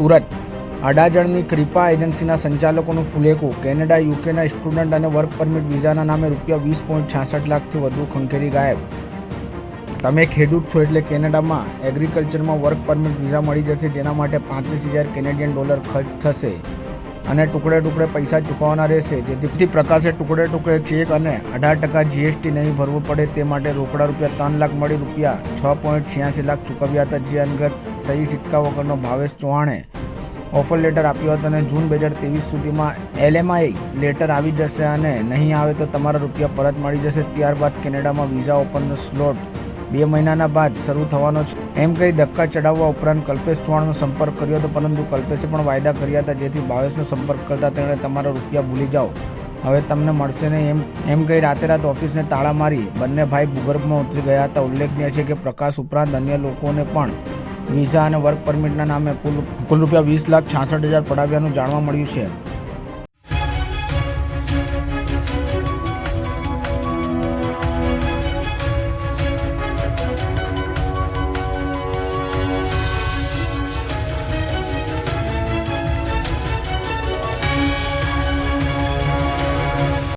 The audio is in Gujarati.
સુરત અડાજણની કૃપા એજન્સીના સંચાલકોનું ફુલેકું. કેનેડા યુકેના સ્ટુડન્ટ અને વર્ક પરમિટ વિઝાના નામે ₹20.66 લાખથી વધુ ખંખેરી ગાયબ. તમે ખેડૂત છો એટલે કેનેડામાં એગ્રીકલ્ચરમાં વર્ક પરમિટ વિઝા મળી જશે, જેના માટે $35,000 કેનેડિયન ખર્ચ થશે અને ટુકડે પૈસા ચૂકવવાના રહેશે. જેથી પ્રકાશે ટુકડે ચેક અને 18% GST નહીં ભરવું પડે તે માટે રોકડા ₹3 લાખ મળી ₹6.86 લાખ ચૂકવ્યા હતા. જે અંગે સહી સિક્કા વગરનો ભાવેશ ચૌહાણે ઓફર લેટર આપ્યો હતો અને જૂન 2023 સુધીમાં LMI લેટર આવી જશે અને નહીં આવે તો તમારા રૂપિયા પરત મળી જશે. ત્યારબાદ કેનેડામાં વિઝા ઓપનનો સ્લોટ 2 મહિનાના બાદ શરૂ થવાનો છે એમ કહી ધક્કા ચડાવવા ઉપરાંત કલ્પેશ ચૌહાણનો સંપર્ક કર્યો હતો, પરંતુ કલ્પેશે પણ વાયદા કર્યા હતા. જેથી ભાવેશનો સંપર્ક કરતા તેણે તમારા રૂપિયા ભૂલી જાઓ, હવે તમને મળશે નહીં એમ કહી રાતોરાત ઓફિસને તાળા મારી બંને ભાઈ ભૂગર્ભમાં ઉતરી ગયા હતા. ઉલ્લેખનીય છે કે પ્રકાશ ઉપરાંત અન્ય લોકોને પણ વિઝા અને વર્ક પરમિટના નામે કુલ ₹20,66,000 પડાવ્યાનું જાણવા મળ્યું છે.